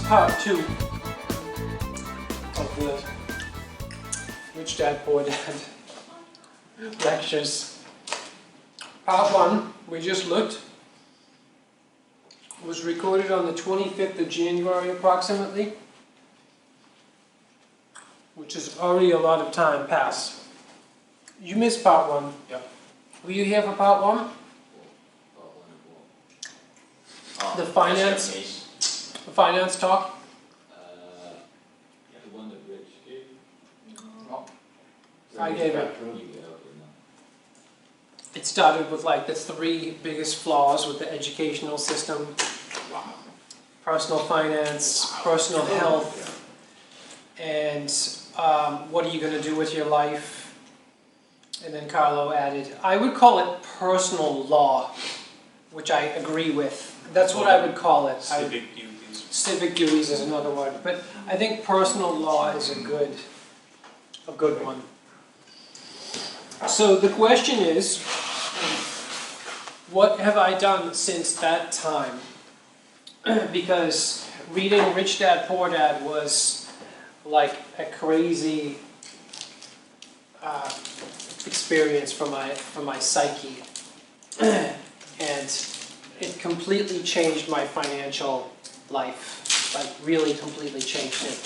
part 2 of the Rich Dad Poor Dad lectures. Part 1, we just looked, was recorded on the 25th of January approximately, which is already a lot of time past. You missed part 1. Yeah. Were you here for part 1? The finance talk? The one that Rich gave? I gave it. It started with like the 3 biggest flaws with the educational system. Wow. Personal finance, personal health, and what are you going to do with your life? And then Carlo added, I would call it personal law, which I agree with. That's what I would call it. Civic duties. Civic duties is another word, but I think personal law is a good one. So the question is, what have I done since that time? Because reading Rich Dad Poor Dad was like a crazy experience for my psyche, and it completely changed my financial life, like really completely changed it.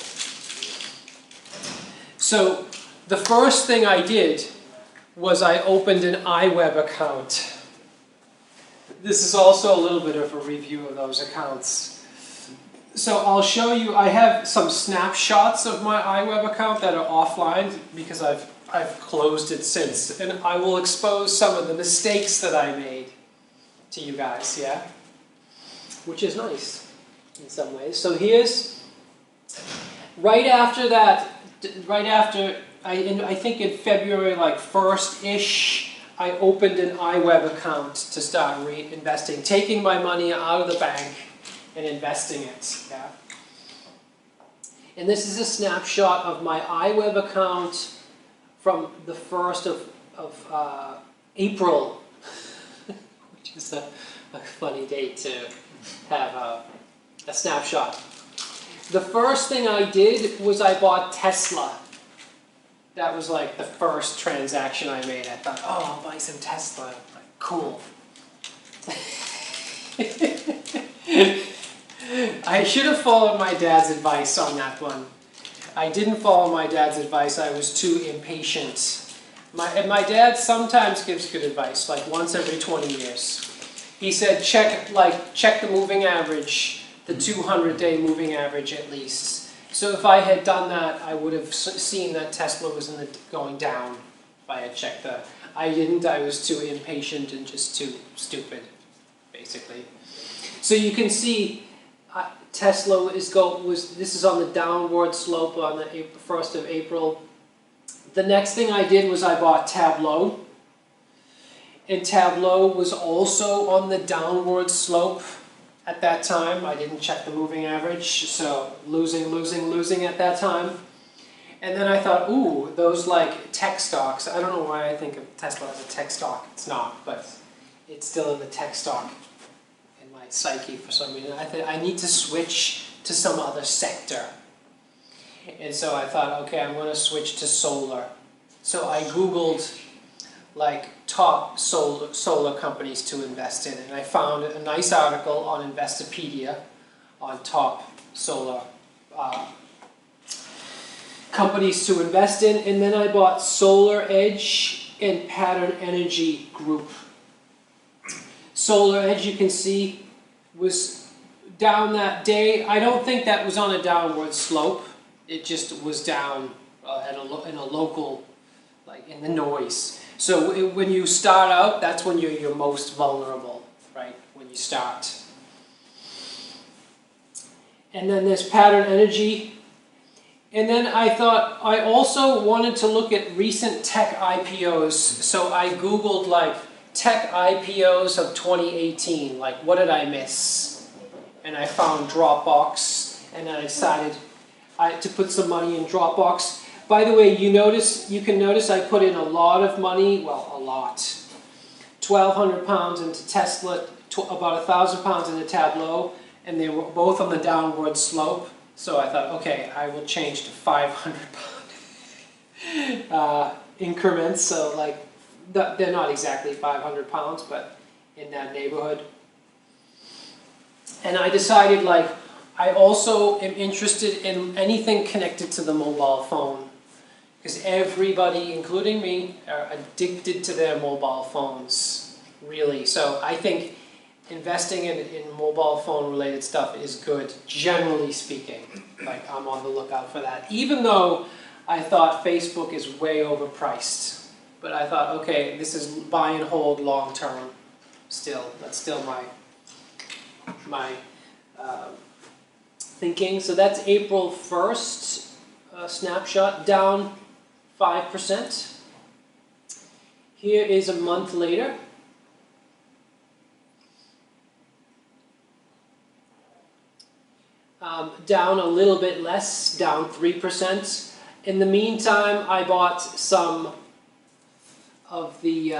So the first thing I did was I opened an iWeb account. This is also a little bit of a review of those accounts. So I'll show you, I have some snapshots of my iWeb account that are offline because I've closed it since, and I will expose some of the mistakes that I made to you guys, yeah? Which is nice in some ways. So here's, right after that, I think in February, like 1st-ish, I opened an iWeb account to start reinvesting, taking my money out of the bank and investing it, yeah? And this is a snapshot of my iWeb account from the 1st of April, which is a funny date to have a snapshot. The first thing I did was I bought Tesla. That was like the first transaction I made. I thought, oh, I'll buy some Tesla. Like, cool. I should have followed my dad's advice on that one. I didn't follow my dad's advice. I was too impatient. My dad sometimes gives good advice, like once every 20 years. He said, check the moving average, the 200-day moving average at least. So if I had done that, I would have seen that Tesla was going down if I had checked that. I didn't. I was too impatient and just too stupid, basically. So you can see Tesla this is on the downward slope on the 1st of April. The next thing I did was I bought Tableau. And Tableau was also on the downward slope at that time. I didn't check the moving average, so losing at that time. And then I thought, ooh, those like tech stocks. I don't know why I think of Tesla as a tech stock. It's not, but it's still in the tech stock in my psyche for some reason. I think I need to switch to some other sector. And so I thought, okay, I'm going to switch to solar. So I Googled like top solar companies to invest in, and I found a nice article on Investopedia on top solar companies to invest in, and then I bought Solar Edge and Pattern Energy Group. Solar Edge, you can see, was down that day. I don't think that was on a downward slope. It just was down in a local, like in the noise. So when you start out, that's when you're most vulnerable, right? When you start. And then there's Pattern Energy. And then I thought I also wanted to look at recent tech IPOs. So I Googled like tech IPOs of 2018. Like, what did I miss? And I found Dropbox, and I decided to put some money in Dropbox. By the way, you can notice I put in a lot of money, well, a lot. £1,200 into Tesla, about £1,000 into Tableau, and they were both on the downward slope. So I thought, okay, I will change to 500 pound increments. So like, they're not exactly 500 pounds, but in that neighborhood. And I decided, like, I also am interested in anything connected to the mobile phone. Because everybody, including me, are addicted to their mobile phones, really. So I think investing in mobile phone related stuff is good, generally speaking. Like, I'm on the lookout for that. Even though I thought Facebook is way overpriced. But I thought, okay, this is buy and hold long term still. That's still my thinking. So that's April 1st, snapshot, down 5%. Here is a month later. Down a little bit less, down 3%. In the meantime, I bought some of the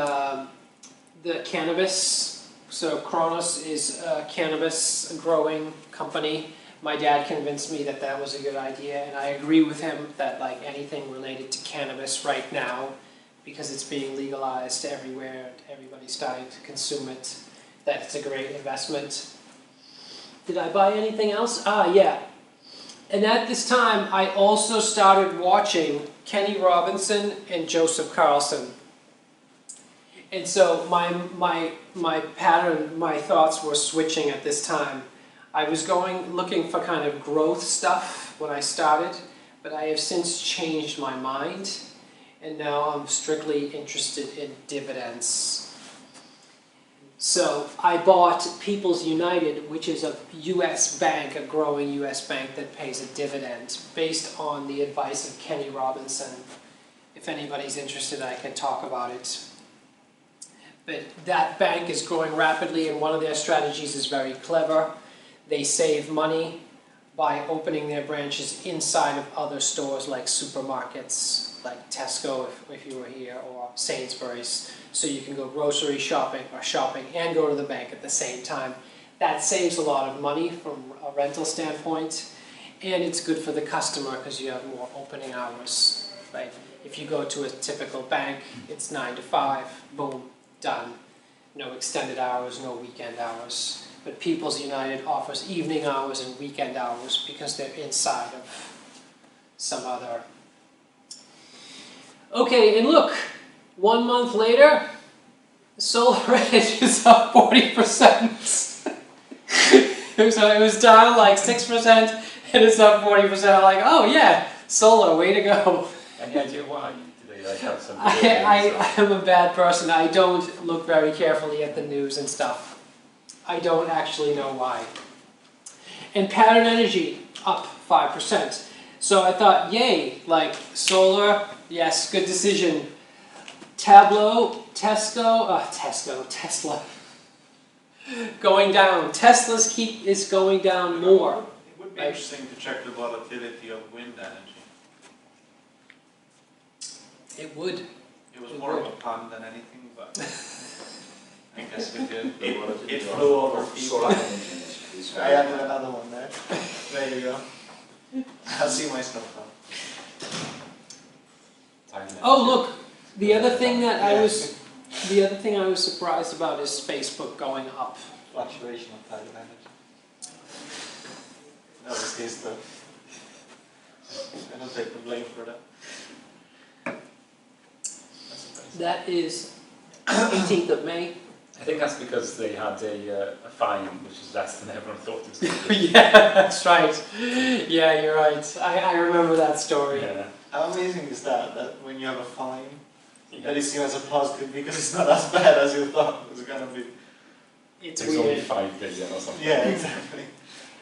cannabis. So Kronos is a cannabis growing company. My dad convinced me that that was a good idea, and I agree with him that like anything related to cannabis right now, because it's being legalized everywhere and everybody's starting to consume it, that it's a great investment. Did I buy anything else? Yeah. And at this time, I also started watching Kenny Robinson and Joseph Carlson. And so my pattern, my thoughts were switching at this time. I was looking for kind of growth stuff when I started, but I have since changed my mind, and now I'm strictly interested in dividends. So I bought People's United, which is a US bank, a growing US bank that pays a dividend, based on the advice of Kenny Robinson. If anybody's interested, I can talk about it. But that bank is growing rapidly, and one of their strategies is very clever. They save money by opening their branches inside of other stores like supermarkets, like Tesco if you were here, or Sainsbury's. So you can go grocery shopping and go to the bank at the same time. That saves a lot of money from a rental standpoint, and it's good for the customer because you have more opening hours, right? If you go to a typical bank, it's 9 to 5, boom, done. No extended hours, no weekend hours. But People's United offers evening hours and weekend hours because they're inside of some other. Okay, and look, 1 month later, SolarEdge is up 40%. So it was down like 6% and it's up 40%. I'm like, oh yeah, solar, way to go. Any idea why? Do they like have some? I am a bad person. I don't look very carefully at the news and stuff. I don't actually know why. And Pattern Energy up 5%. So I thought, yay, like solar, yes, good decision. Tableau, Tesla, going down. Tesla's is going down more. It would be interesting to check the volatility of wind energy. It would. It was more of a pun than anything, but I guess it flew over people. I added another one there. There you go. I'll see my stuff now. Oh look, the other thing I was surprised about is Facebook going up. Fluctuation of tidal energy. That was his stuff. I don't take the blame for that. That is 18th of May. I think that's because they had a fine which is less than everyone thought it was going to be. Yeah, that's right. Yeah, you're right. I remember that story. Yeah. How amazing is that when you have a fine, that is seen as a positive because it's not as bad as you thought it was going to be. It's only weird. 5 billion or something. Yeah, exactly.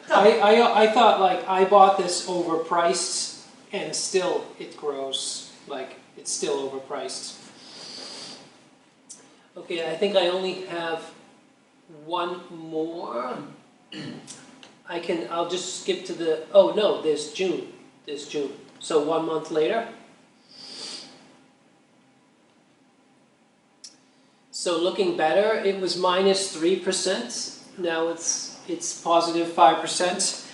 I thought like I bought this overpriced and still it grows. Like it's still overpriced. Okay, I think I only have one more. I'll just skip to the, oh no, there's June. So 1 month later. So looking better, it was minus 3%. Now it's it's positive 5%.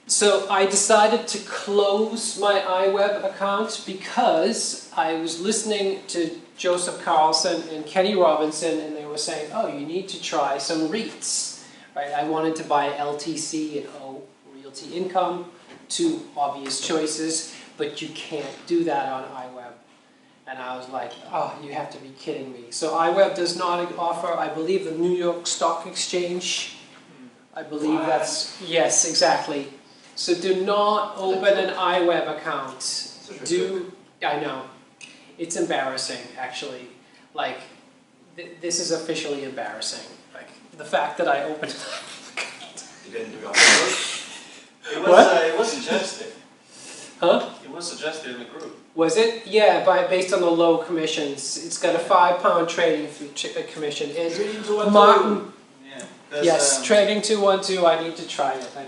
So I decided to close my iWeb account because I was listening to Joseph Carlson and Kenny Robinson, and they were saying, oh, you need to try some REITs, right? I wanted to buy LTC and O, Realty Income, two obvious choices, but you can't do that on iWeb. And I was like, oh, you have to be kidding me. So iWeb does not offer, I believe, the New York Stock Exchange. I believe that's, yes, exactly. So do not open an iWeb account. I know. It's embarrassing, actually. Like, this is officially embarrassing. Like, the fact that I opened an iWeb account. You didn't do it on the group? It was suggested. Huh? It was suggested in the group. Was it? Yeah, based on the low commissions. It's got a £5 trading fee commission. And Martin, yes, trading 212. I need to try it. I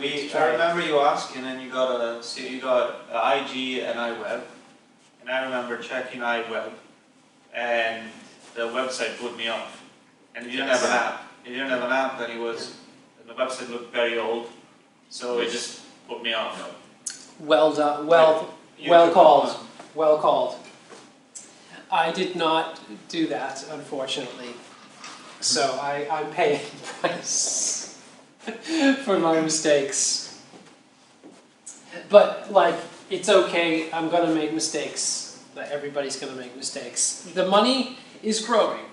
remember you asking, and you got IG and iWeb, and I remember checking iWeb, and the website put me off. And you didn't have an app. You didn't have an app, and the website looked very old, so it just put me off. Well done. Well called. Well called. I did not do that, unfortunately. So I'm paying the price for my mistakes. But, like, it's okay. I'm going to make mistakes. Everybody's going to make mistakes. The money is growing.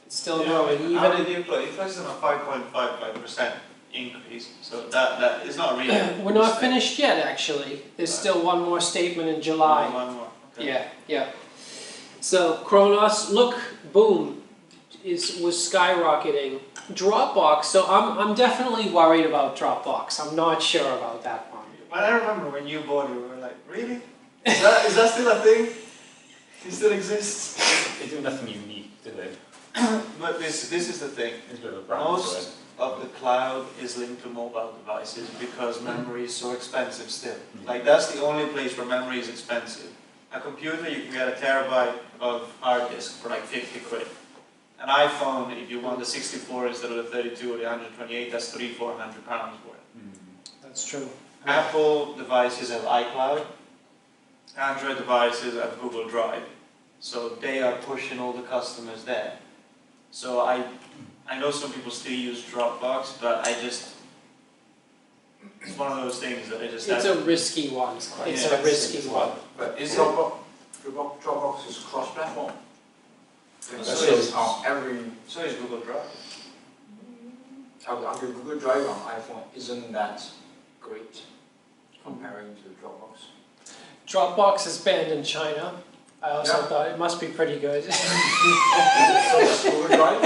It's still growing. How did you play? You placed on a 5.55% increase. So that is not really. We're not finished yet, actually. There's still one more statement in July. One more. Okay. Yeah. So Kronos, look, boom, was skyrocketing. Dropbox. So I'm definitely worried about Dropbox. I'm not sure about that one. But I remember when you bought it, we were like, really? Is that still a thing? It still exists? They do nothing unique, do they? But this is the thing. It's a bit of a brand. Most of the cloud is linked to mobile devices because memory is so expensive still. Like, that's the only place where memory is expensive. A computer, you can get a terabyte of hard disk for like 50 quid. An iPhone, if you want the 64 instead of the 32 or the 128, that's £300–400 worth. That's true. Apple devices have iCloud. Android devices have Google Drive. So they are pushing all the customers there. So I know some people still use Dropbox, but it's one of those things that I just It's a risky one. It's a risky one. But is Dropbox is cross-platform? So is Google Drive. Google Drive on iPhone isn't that great comparing to Dropbox. Dropbox is banned in China. I also thought it must be pretty good. So is Google Drive?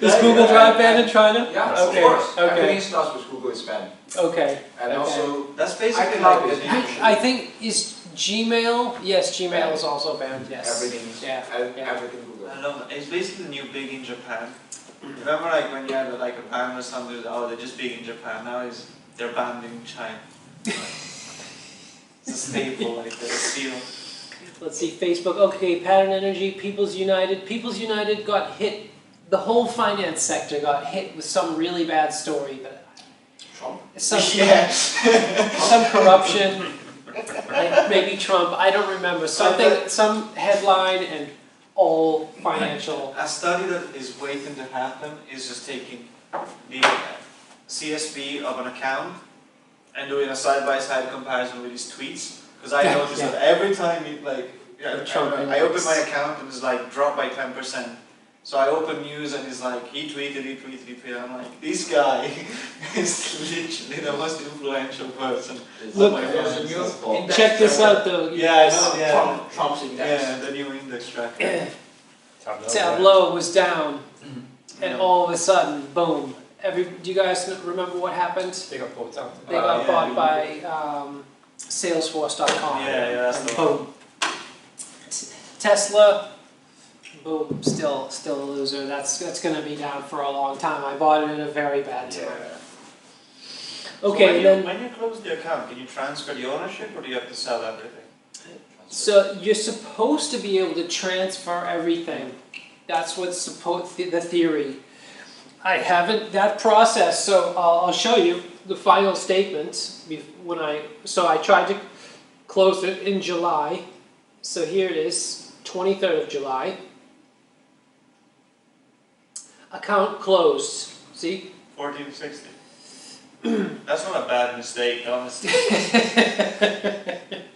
Is Google Drive banned in China? Yeah, Okay. of course. Okay. Everything starts with Google is banned. Okay. And also, that's basically iCloud like is I think is Gmail. Yes, Gmail is also banned. Yes. everything is everything Google. I don't know. It's basically the new big in Japan. Remember, like when you had like a ban or something? Oh, they're just big in Japan. Now they're banned in China. It's a staple, like a seal. Let's see, Facebook. Okay, Pattern Energy, People's United. People's United got hit. The whole finance sector got hit with some really bad story, but Trump? some corruption. Maybe Trump. I don't remember. Some headline and all financial. A study that is waiting to happen is just taking the CSV of an account and doing a side-by-side comparison with his tweets. Because I noticed that every time I open my account and it's like dropped by 10%. So I open news and it's like he tweeted. I'm like, this guy is literally the most influential person. Look, check this out though. Yeah, I know. Yeah, Trump's index. Yeah, the new index tracker. Tableau was down, and all of a sudden, boom. Do you guys remember what happened? They got bought out. They got bought by Salesforce.com. Yeah, that's the boom. Tesla, boom, still a loser. That's going to be down for a long time. I bought it at a very bad time. Okay, so when you close the account, can you transfer the ownership, or do you have to sell everything? So you're supposed to be able to transfer everything. That's what's the theory. I haven't, that process, so I'll show you the final statement when so I tried to close it in July. So here it is, 23rd of July. Account closed, see? 1460. That's not a bad mistake, honestly.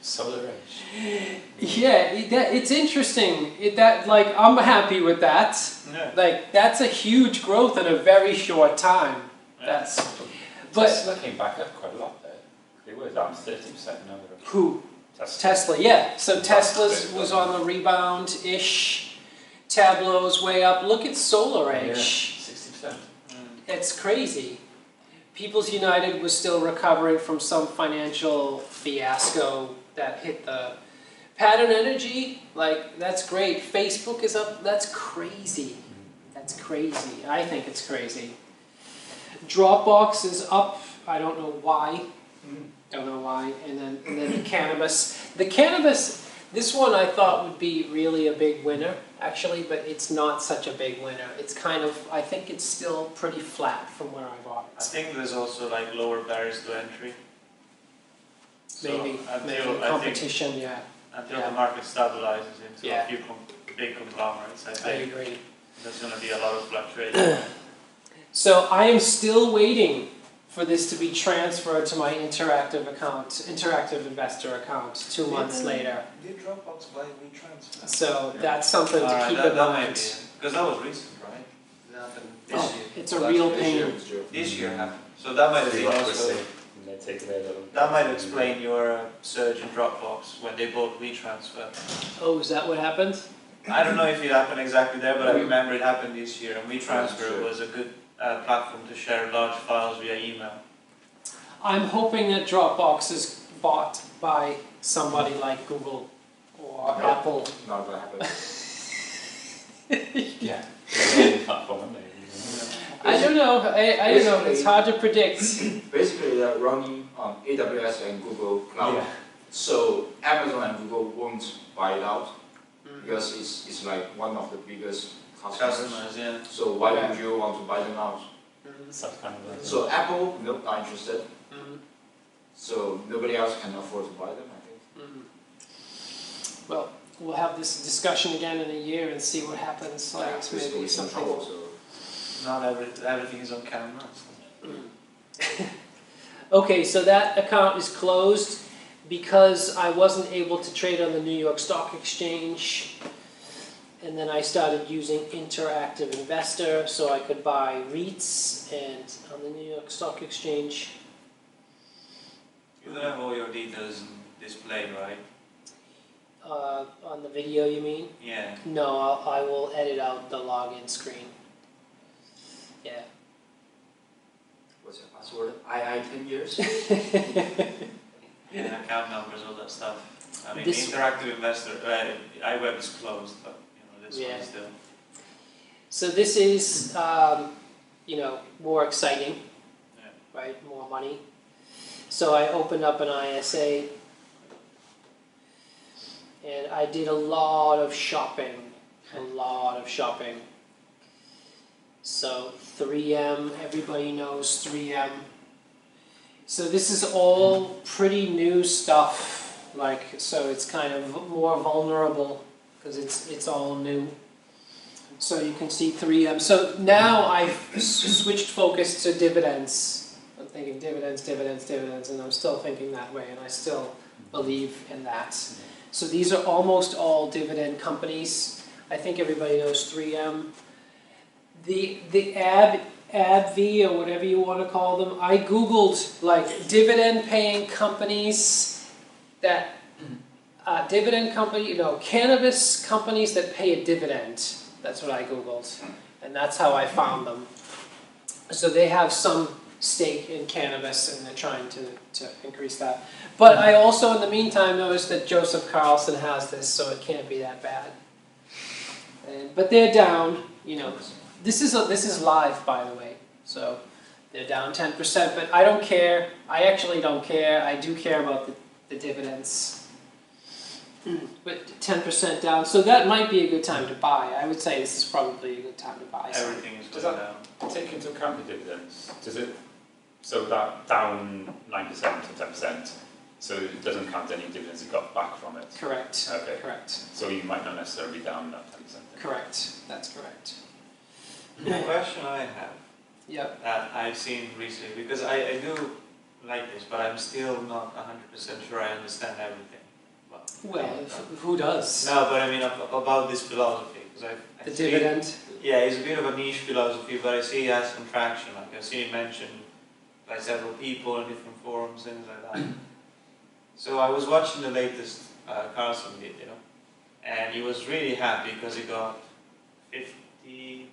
Solar Edge. Yeah, it's interesting. Like, I'm happy with that. Yeah. Like, that's a huge growth in a very short time. That's, but Tesla came back up quite a lot there. They were down 30% now. who? Tesla. Tesla, yeah. So Tesla's was on the rebound-ish. Tableau's way up. Look at Solar Yeah, Edge. 60%. It's crazy. People's United was still recovering from some financial fiasco that hit the Pattern Energy. Like, that's great. Facebook is up. That's crazy. That's crazy. I think it's crazy. Dropbox is up. I don't know why. Don't know why. And then the cannabis. The cannabis. This one I thought would be really a big winner, actually, but it's not such a big winner. It's kind of, I think it's still pretty flat from where I bought I it. think there's also like lower barriers to entry. So Maybe until competition, yeah. Until Yeah. the market stabilizes into Yeah. a few big conglomerates, I I think agree. there's going to be a lot of fluctuation. So I am still waiting for this to be transferred to my interactive account, interactive investor account, 2 months later. Did Dropbox buy WeTransfer? So that's something to keep in mind. Because that was recent, right? It happened this Oh, year. it's a real pain. This year happened. So that might have been also. And they take it out. That might explain your surge in Dropbox when they bought WeTransfer. Oh, is that what happened? I don't know if it happened exactly there, but I remember it happened this year. And WeTransfer Sure. was a good platform to share large files via email. I'm hoping that Dropbox is bought by somebody like Google or No. Apple. Not gonna happen. Yeah. They're platform, aren't they? I don't know. I don't know. It's hard to predict. Basically, they're running on AWS and Google Cloud. Yeah. So Amazon and Google won't buy it out Mm. because it's like one of the biggest customers. Customers, yeah. So why Yeah. would you want to buy them out? Mhm. So kind of like So Apple, no, not interested. Mhm. So nobody else can afford to buy them, I think. Mhm. Well, we'll have this discussion again in a year and see what happens. Like Basically, maybe it's in something. trouble, so. Not everything is on camera. So. Okay, so that account is closed because I wasn't able to trade on the New York Stock Exchange. And then I started using Interactive Investor so I could buy REITs and on the New York Stock Exchange. You don't have all your details displayed, right? On the video, you mean? Yeah. No, I will edit out the login screen. Yeah. What's your password? II 10 years? Yeah, account numbers, all that stuff. I mean, This- Interactive Investor, iWeb is closed, but this Yeah. one is still. So this is, more exciting, Yeah. right? More money. So I opened up an ISA, and I did a lot of shopping. So 3M, everybody knows 3M. So this is all pretty new stuff, so it's kind of more vulnerable because it's all new. So you can see 3M. So now I've switched focus to dividends. I'm thinking dividends, and I'm still thinking that way, and I still believe in that. So these are almost all dividend companies. I think everybody knows 3M. The AbbVie or whatever you want to call them, I googled like dividend paying companies that cannabis companies that pay a dividend. That's what I googled, and that's how I found them. So they have some stake in cannabis and they're trying to increase that. But I also in the meantime noticed that Joseph Carlson has this, so it can't be that bad. But they're down, This is live, by the way, so they're down 10%, but I don't care. I actually don't care. I do care about the dividends. but 10% down, so that might be a good time to buy. I would say this is probably a good time to buy. Everything is Does going that- down. Take into account the dividends. Does it? So that down 9% to 10%. So it doesn't count any dividends you got back from it. Correct. Okay. Correct. So you might not necessarily be down that 10%. Correct. That's correct. The question I have Yep. that I've seen recently, because I do like this, but I'm still not 100% sure I understand everything. Well, who does? No, but I mean about this philosophy, because I The see- dividend. Yeah, it's a bit of a niche philosophy, but I see it has some traction. Like I've seen it mentioned by several people in different forums, things like that. So I was watching the latest Carlson video, and he was really happy because he got $50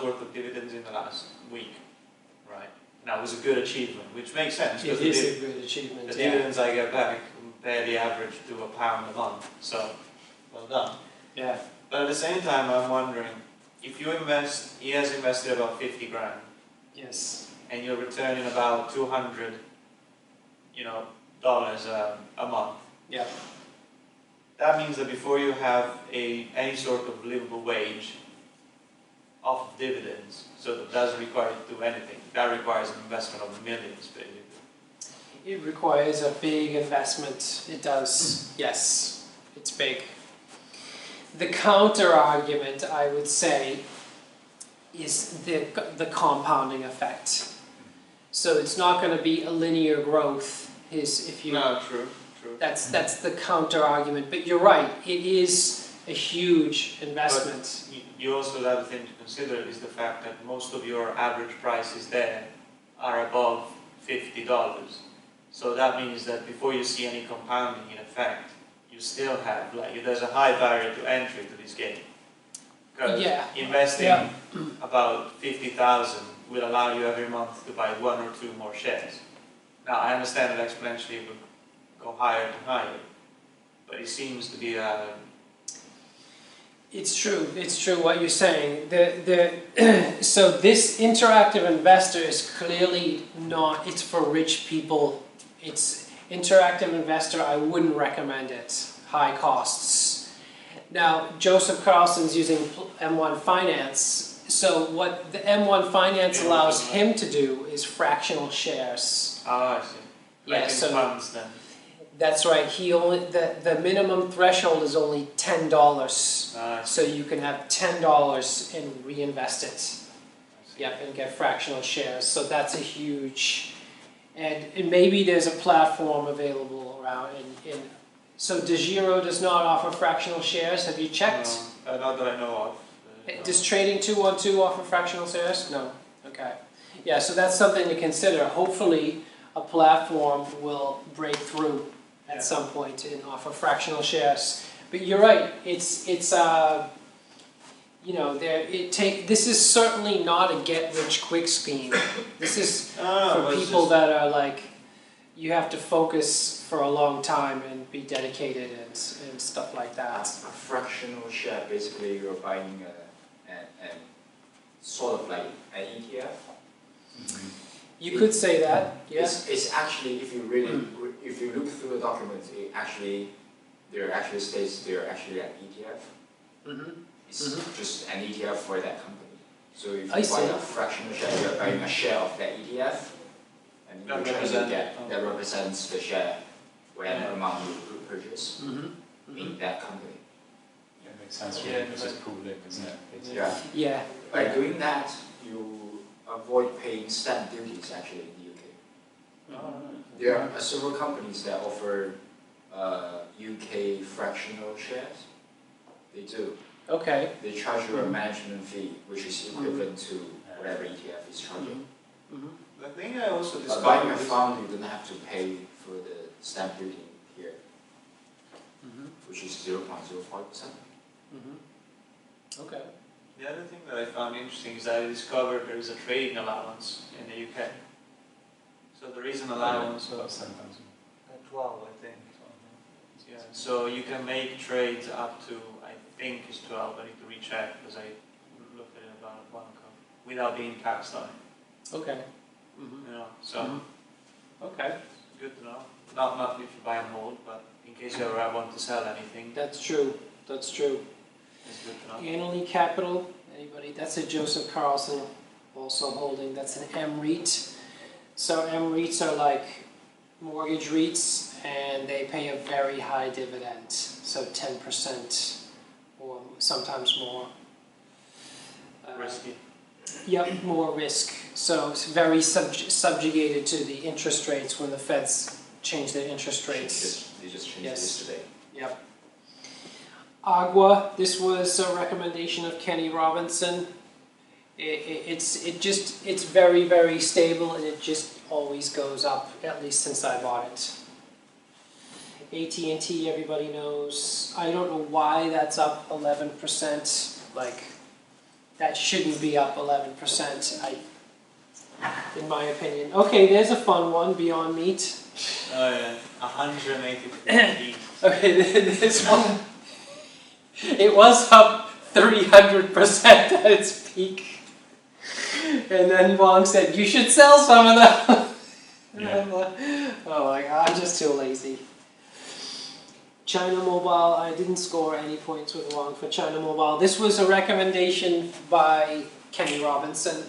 worth of dividends in the last week, right? Now it was a good achievement, which makes sense It because is a good achievement. the Yeah. dividends I get back barely average to £1 a month. So well done. Yeah. But at the same time, I'm wondering if you invest. He has invested about 50 grand, Yes. and you're returning about $200, dollars a month. Yeah. That means that before you have any sort of livable wage off dividends, so that doesn't require you to do anything. That requires an investment of millions, basically. It requires a big investment. It does. Yes. It's big. The counter argument, I would say, is the compounding effect. So it's not going to be a linear growth. No, true. That's the counter argument. But you're right. It is a huge investment. You also the other thing to consider is the fact that most of your average prices there are above $50. So that means that before you see any compounding in effect, you still have there's a high barrier to entry to this game. Because investing about 50,000 will allow you every month to buy 1 or 2 more shares. Now I understand that exponentially it will go higher and higher, but it seems to be a. It's true what you're saying. So this interactive investor is clearly not, it's for rich people. It's interactive investor, I wouldn't recommend it. High costs. Now, Joseph Carlson's using M1 Finance. So what the M1 Finance allows him to do is fractional shares. I see. Yeah, so funds then. that's right. The minimum threshold is only $10. So you can have $10 and reinvest it. Yep, and get fractional shares. So that's a huge, and maybe there's a platform available around so DeGiro does not offer fractional shares. Have you checked? No, not that I know of. Does Trading 212 offer fractional shares? No. Okay. Yeah, so that's something to consider. Hopefully a platform will break through at some point and offer fractional shares. But you're right. This is certainly not a get-rich-quick scheme. This is for people that are like, you have to focus for a long time and be dedicated and stuff like that. A fractional share, basically you're buying a sort of like an ETF. You could say that, yes. It's actually, if you look through the documents, there actually states they're actually an ETF. It's just an ETF for that company. So if you buy a fractional share, you're buying a share of that ETF, and that represents the share, whatever amount you purchase in that company. Yeah, it makes sense. Yeah, it's just pooling, isn't it? Yeah. By doing that, you avoid paying stamp duties actually in the UK. There are several companies that offer UK fractional shares. They do. Okay. They charge you a management fee, which is equivalent to whatever ETF is charging. The thing I also But discovered buying a fund, you don't have to pay for the stamp duty here, which is 0.05%. Okay. The other thing that I found interesting is that I discovered there is a trading allowance in the UK. So there is an allowance of 12, I think. Yeah. So you can make trades up to, I think it's 12, I need to recheck because I looked at it about a while ago, without being taxed on it. Okay. So Okay. good to know. Not if you buy and hold, but in case you ever want to sell anything, That's true. That's true. it's good to know. Annaly Capital, anybody? That's a Joseph Carlson also holding. That's an M REIT. So M REITs are like mortgage REITs, and they pay a very high dividend, so 10% or sometimes more. Risky. Yep, more risk. So it's very subjugated to the interest rates when the Feds change their interest rates. They just changed Yes. it yesterday. Yep. Agua, this was a recommendation of Kenny Robinson. It's very, very stable, and it just always goes up, at least since I bought it. AT&T, everybody knows. I don't know why that's up 11%. Like, that shouldn't be up 11%, in my opinion. Okay, there's a fun one, Beyond Meat. Oh yeah, 183. Okay, this one, it was up 300% at its peak. And then Wong said, you should sell some of them. Yeah. Oh my god, I'm just too lazy. China Mobile, I didn't score any points with Wong for China Mobile. This was a recommendation by Kenny Robinson.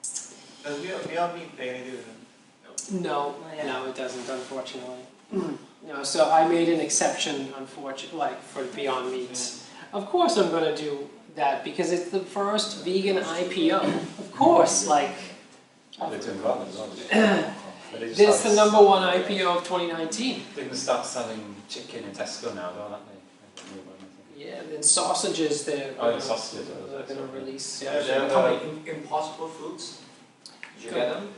Does Beyond Meat pay any dividend? No, no, it doesn't, unfortunately. No, so I made an exception, unfortunately, like for Beyond Meat. Of course I'm gonna do that because it's the first vegan IPO. Of course, like. They're doing well as well. This is the #1 IPO of 2019. They're going to start selling chicken in Tesco now, though, aren't they? Yeah, then sausages they're Oh, the sausages. going to release. Yeah, they're Impossible Foods. Did you get them?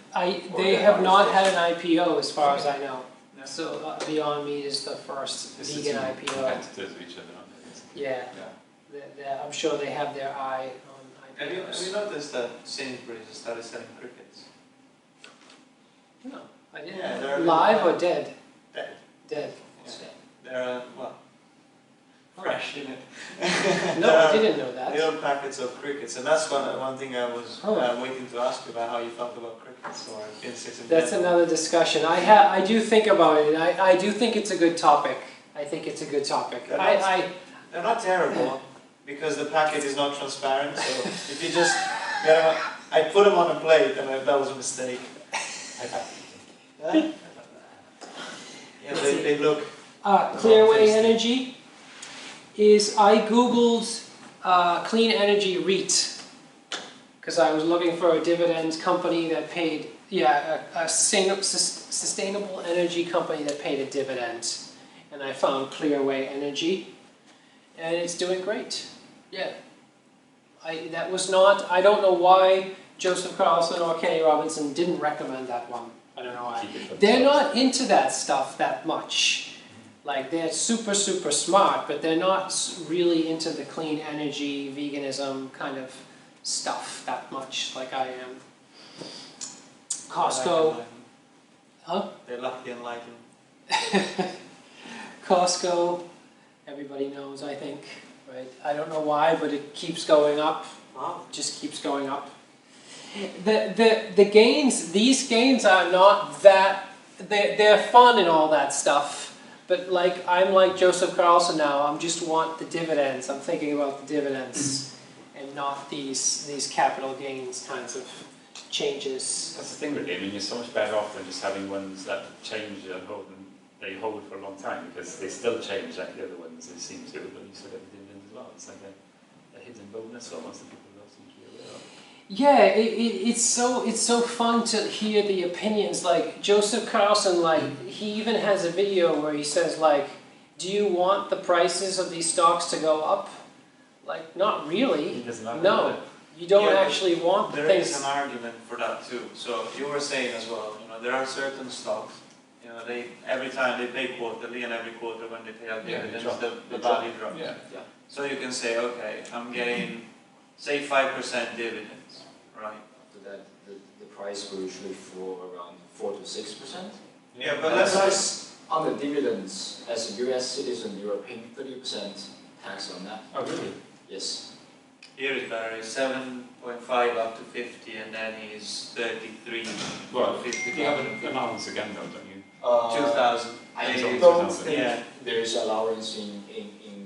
They have not had an IPO as far as I know. So Beyond Meat is the first vegan IPO. Competitors of each other, aren't they? Yeah, I'm sure they have their eye on Have you IPOs. noticed that Sainsbury's has started selling crickets? No, I didn't. Yeah, they're Live or dead? Dead. Dead. They're fresh in it. No, I didn't know that. Little packets of crickets, and that's one thing I was waiting to ask you about how you felt about crickets or insects in That's general. another discussion. I do think about it, and I do think it's a good topic. I think it's a good topic. They're not terrible because the packet is not transparent. So if you just get them, I put them on a plate, and that was a mistake. Yeah, they look. Clearway Energy is, I googled clean energy REIT because I was looking for a dividend company that paid, a sustainable energy company that paid a dividend, and I found Clearway Energy, and it's doing great. Yeah, I don't know why Joseph Carlson or Kenny Robinson didn't recommend that one. I don't know why. They're not into that stuff that much. Like, they're super, super smart, but they're not really into the clean energy, veganism kind of stuff that much like I am. Costco. Huh? They're lucky and lighting. Costco, everybody knows, I think, right? I don't know why, but it keeps going up. Just keeps going up. The gains, these gains are not that, they're fun and all that stuff, but like, I'm like Joseph Carlson now, I just want the dividends, I'm thinking about the dividends, and not these capital gains kinds of changes. That's the thing really, I mean you're so much better off than just having ones that change and they hold for a long time, because they still change like the other ones, they seem to, but you still get the dividends as well. It's like a hidden bonus almost that people don't seem to be aware of. Yeah, it's so fun to hear the opinions. Like Joseph Carlson, like he even has a video where he says like, "Do you want the prices of these stocks to go up?" Like, not really. He doesn't have No, you don't actually want the There things. is an argument for that too. So you were saying as well, there are certain stocks, they every time they pay quarterly, and every quarter when they pay out dividends, the value drops. Yeah. So you can say, okay, I'm getting, say 5% dividends, right? After that, the price will usually fall around 4 to 6%. Yeah, but That's let's on the dividends. As a US citizen, you are paying 30% tax on that. Oh really? Yes. Here is better, it's 7.5 up to 50 and then he's 33 Well, to 50. you have an allowance again though, don't you? 2,000. I Maybe don't 2000. think Yeah. there is allowance in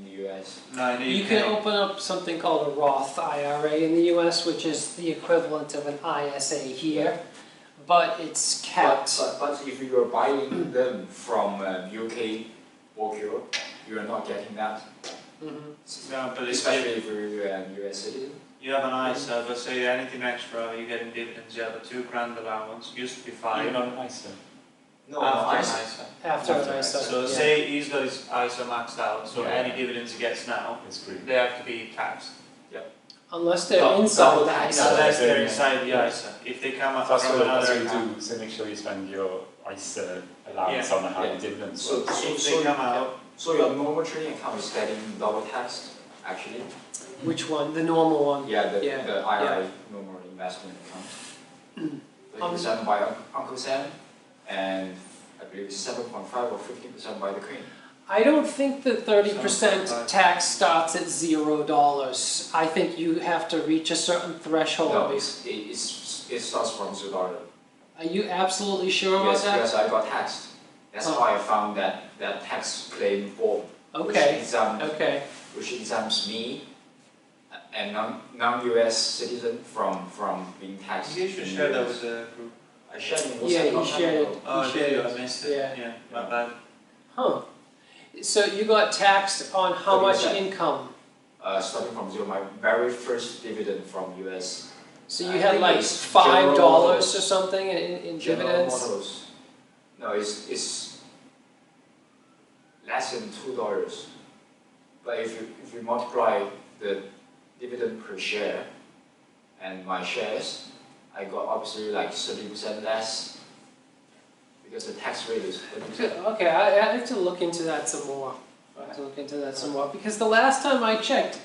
the US. No, in the You UK. can open up something called a Roth IRA in the US, which is the equivalent of an ISA here, but it's capped. But if you are buying them from UK or Europe, you are not getting that. Mhm. No, but it's Especially if you're a US citizen. you have an ISA, but say anything extra, you get in dividends, you have a $2,000 allowance, used to be 5. Even on an ISA. No, after ISA. an ISA. After After an ISA, So yeah. say he's got his ISA maxed out, so Yeah. any dividends he gets now, It's free. they have to be taxed. Unless they're Double inside the tax. ISA. Unless they're Yeah. inside the Yeah. ISA. If they come up That's from what another you account, do, so make sure you spend your ISA allowance on a higher Yeah. dividend. So, if they come out, so your normal trading account is getting double taxed, actually. Which one? The normal one? Yeah, the Yeah, IRA normal investment account. 30% by Uncle Sam, and I believe it's 7.5 or 15% by the Queen. I don't think that 30% 7.5. tax starts at $0. I think you have to reach a certain threshold. No, it starts from $0. Are you absolutely sure about Yes, that? because I got taxed. That's Huh. why I found that tax claim form, Okay, okay. which exempts me, a non-US citizen from being taxed. you should in share that US. with the group. I shared it with Yeah, WhatsApp you long time shared ago. it. Oh, You did you? shared I it. missed it. Yeah. Yeah, my bad. Huh. So you got taxed on how much 30%. income? Starting from zero, my very first dividend from US. So I you had think like it's $5 General or something in General dividends? Motors. No, it's less than $2. But if you multiply the dividend per share and my shares, I got obviously like 30% less because the tax rate is 30%. Okay, I have to look into that some more. I have to look into that some more because the last time I checked,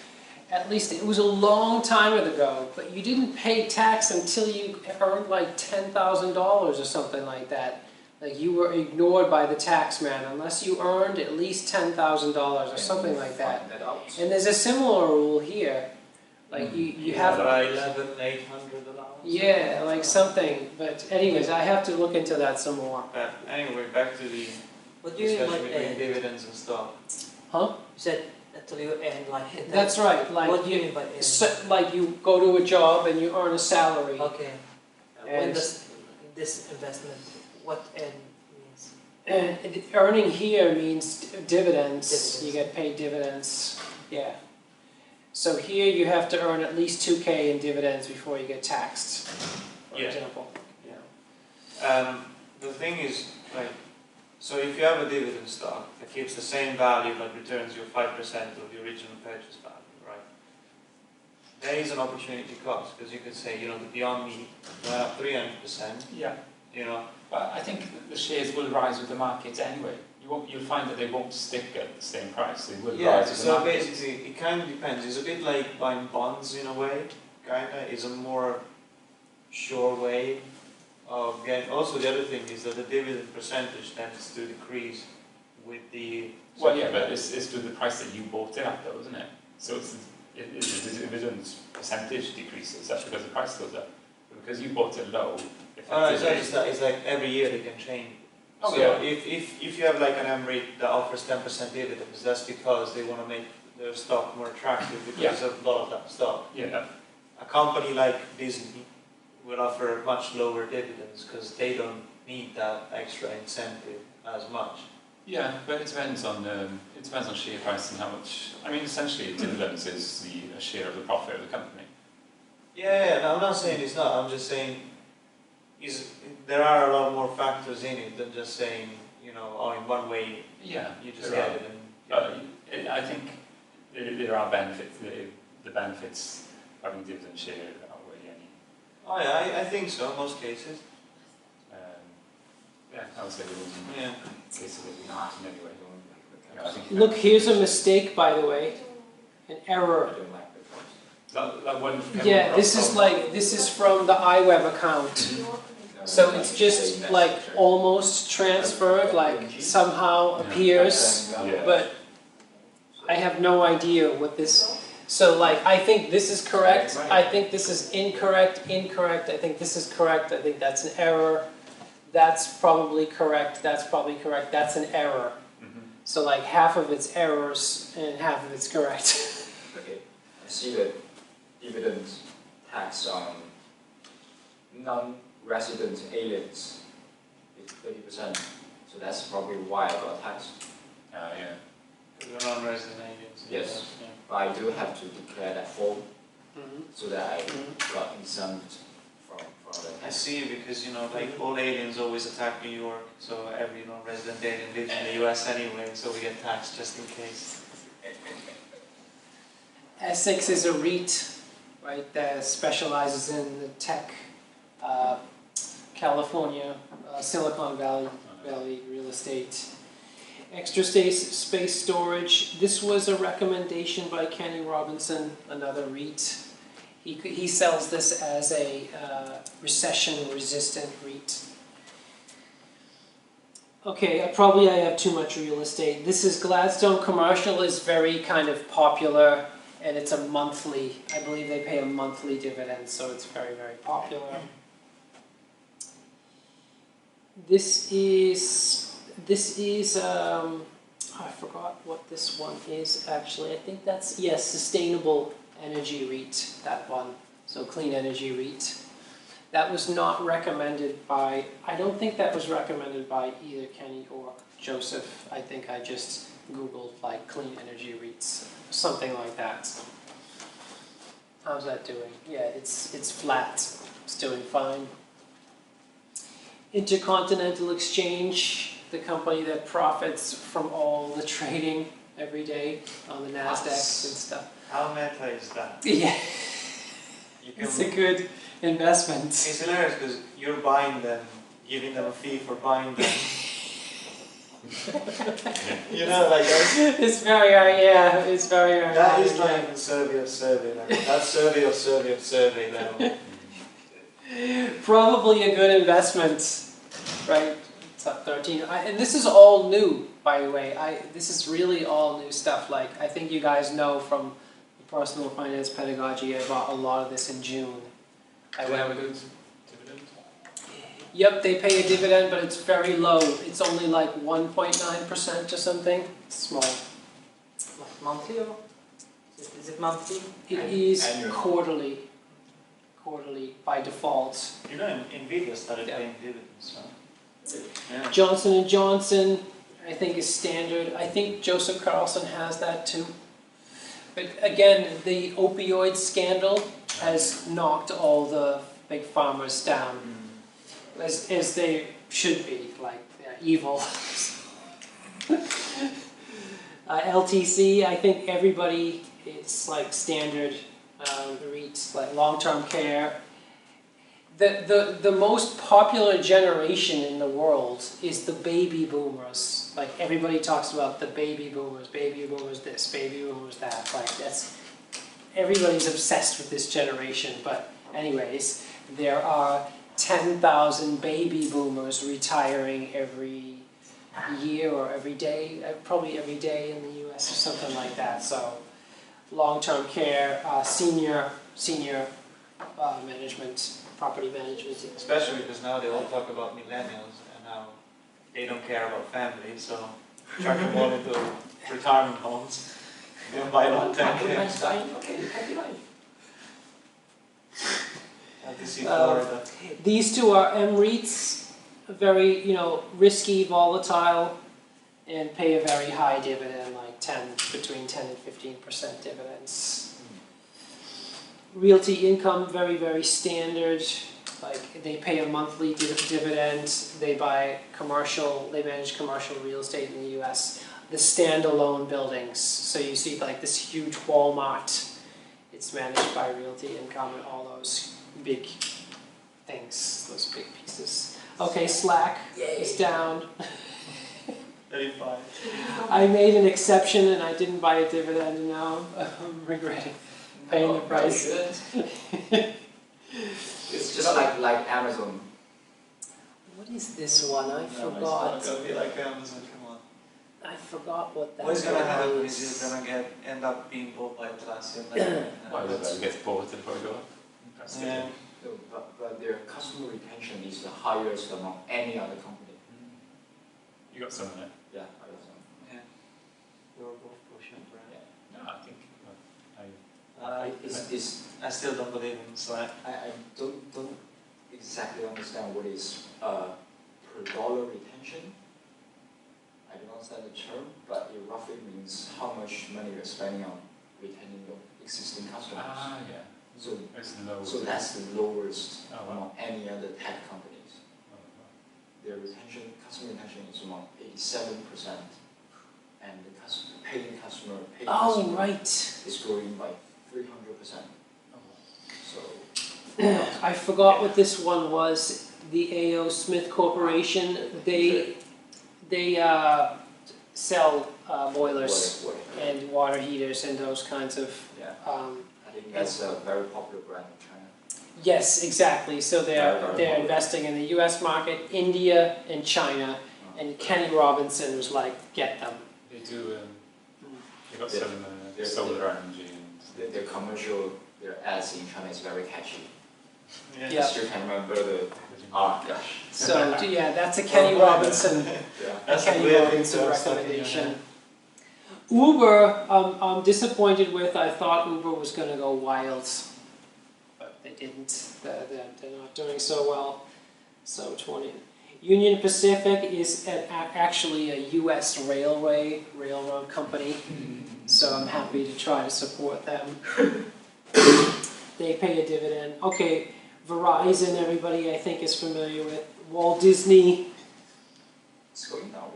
at least it was a long time ago, but you didn't pay tax until you earned like $10,000 or something like that. Like you were ignored by the tax man unless you earned at least $10,000 or something like that. Find that out. And there's a similar rule here. Like you Yeah, have, By 11,800 allowance. yeah, like something. But anyways, I have to look into that some more. But anyway, back to the What do you mean discussion by between end? dividends and stock. Huh? You said until you end like in That's right. Like what do you you, mean by end? like you go to a job and you earn a salary. Okay. When And- does this investment, what end means? And earning here means dividends. Dividends. You get paid dividends. Yeah. So here you have to earn at least 2K in dividends before you get taxed, for Yeah. example. The thing is, like, so if you have a dividend stock that keeps the same value but returns you 5% of the original purchase value, right? There is an opportunity cost because you could say, you know, the Beyond Meat went up 300%, Yeah, you know. but I think the shares will rise with the market anyway. You'll find that they won't stick at the same price. They will Yeah, rise with the so market. basically it kind of depends. It's a bit like buying bonds in a way, kinda. It's a more sure way of getting. Also, the other thing is that the dividend percentage tends to decrease with the. Well, yeah, but it's to the price that you bought it at, though, isn't it? So the dividend percentage decreases. That's because the price goes up. But because you bought it low, It's like every year they can change. Oh, So yeah. if you have like an MREIT that offers 10% dividends, that's because they want to make their stock more attractive because of a lot of that stock. Yeah. A company like Disney will offer much lower dividends because they don't need that extra incentive as much. Yeah, but it depends on share price and how much. I mean, essentially, dividends is a share of the profit of the company. Yeah, no, I'm not saying it's not. I'm just saying there are a lot more factors in it than just saying, you know, oh, in one way Yeah, you just there get are. it. And, I think there are benefits. The benefits of having dividend share outweigh any. oh yeah, I think so in most cases. Yeah, I would say there wasn't. Yeah. Cases that we not in any way. Yeah, I think Look, here's a mistake, by the way. An error. I don't like the price. that one. Yeah, this is from the iWeb account. So it's just like almost transferred, like somehow appears, Yeah. but I have no idea what this So like, I think this is correct, Right. I think this is incorrect, incorrect, I think this is correct, I think that's an error. That's probably correct, that's probably correct, that's an error. So like half of it's errors and half of it's correct. Okay, I see that dividend tax on non-resident aliens is 30%. So that's probably why I got taxed. Yeah. You're non-resident aliens. Yes. Yeah. But I do have to declare that form Mhm. so that I got exempt from the I tax. see, because you know, like all aliens always attack New York, so every non-resident alien lives in the US anyway, so we get taxed just in case. Essex is a REIT, right, that specializes in the tech, California, Silicon Valley real estate. Extra space storage, this was a recommendation by Kenny Robinson, another REIT. He sells this as a recession-resistant REIT. Okay, I have too much real estate. This is Gladstone Commercial, is very kind of popular, and it's a monthly, I believe they pay a monthly dividend, so it's very, very popular. This is I forgot what this one is actually. I think that's, yes, Sustainable Energy REIT, that one. So Clean Energy REIT. That was not recommended by, I don't think that was recommended by either Kenny or Joseph. I think I just Googled like Clean Energy REITs, something like that. How's that doing? Yeah, it's flat. It's doing fine. Intercontinental Exchange, the company that profits from all the trading every day on the NASDAQ and stuff. How meta is that? Yeah, You can, it's a good investment. it's hilarious because you're buying them, giving them a fee for buying them. You know, like It's very, yeah, it's very. that is like the survey of survey level. That's survey of survey level. Probably a good investment, right? It's up 13. And this is all new, by the way. This is really all new stuff. Like, I think you guys know from the personal finance pedagogy, I bought a lot of this in June. Do they have a good dividend? Yep, they pay a dividend, but it's very low. It's only like 1.9% or something. It's small. Like monthly or? Is it monthly? It is Annual. quarterly. Quarterly by default. You know, Nvidia started Yeah. paying dividends, huh? Yeah. Johnson & Johnson, I think, is standard. I think Joseph Carlson has that too. But again, the opioid scandal has knocked all the big farmers down, as they should be, like they're evil. LTC, I think everybody, it's like standard REITs, like long-term care. The most popular generation in the world is the baby boomers. Like everybody talks about the baby boomers this, baby boomers that. Like that's, everybody's obsessed with this generation. But anyways, there are 10,000 baby boomers retiring every year or every day, probably every day in the US or something like that. So long-term care, senior management. Property management. Especially because now they all talk about millennials and how they don't care about family, so chuck them all into retirement homes and buy long-term care. Okay, happy life. Have to see Florida. These two are MREITs, very, risky, volatile, and pay a very high dividend, like between 10 and 15% dividends. Realty Income, very, very standard. Like they pay a monthly dividend. They manage commercial real estate in the US. The standalone buildings. So you see like this huge Walmart. It's managed by Realty Income and all those big things, those big pieces. Okay, Slack is down. 35. I made an exception and I didn't buy a dividend, and now I'm regretting paying the price. It's just like Amazon. What is this one? I No, it's forgot. not gonna be like Amazon, come on. I forgot what that What's gonna one happen is. is it's gonna end up being bought by Atlassian. Well, it gets bought and probably go up. That's Yeah. No, but their customer retention is the highest among any other company. You got some in it? Yeah, I got some. Yeah. We were both pushing for it. No, I think. I I still don't believe in Slack. I don't exactly understand what is per dollar retention. I don't understand the term, but it roughly means how much money you're spending on retaining your existing customers. yeah. So, It's low. so that's the lowest Oh, wow. among any other tech companies. Oh, wow. Their customer retention is around 87%, and the paying customer Oh, right. is growing by 300%. Oh, wow. So I forgot what this one was. The A.O. Smith Corporation, they sell boilers Water. and water heaters and those kinds of, Yeah, um, I think that's a very popular brand in China. yes, exactly. So they're Very investing in the US market, India and China, and Kenny Robinson was like, get them. They do. They got Yeah. some Yeah. solar energy and. Their commercial, their ads in China is very catchy. Yeah. I still can remember the, gosh. So yeah, that's a Kenny Robinson, Yeah. a That's a Kenny weird Robinson thing to have stuck in your recommendation. head. Uber, I'm disappointed with. I thought Uber was going to go wild, but they didn't. They're not doing so well. So 20. Union Pacific is actually a U.S. railroad company, so I'm happy to try to support them. They pay a dividend. Okay, Verizon, everybody I think is familiar with. Walt Disney. It's going down.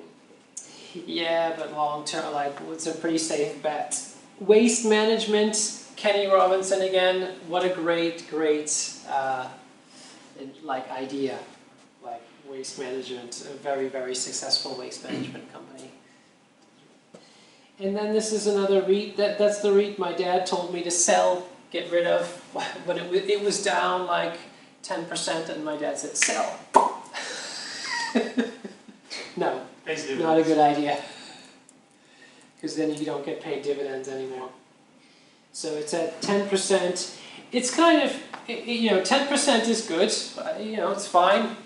Yeah, but long term, like, it's a pretty safe bet. Waste management, Kenny Robinson again. What a great idea. Like, waste management, a very, very successful waste management company. And then this is another REIT. That's the REIT my dad told me to sell, get rid of, when it was down like 10%, and my dad said, sell. No. Not a good idea, because then you don't get paid dividends anymore. So it's at 10%. It's kind of, 10% is good. It's fine.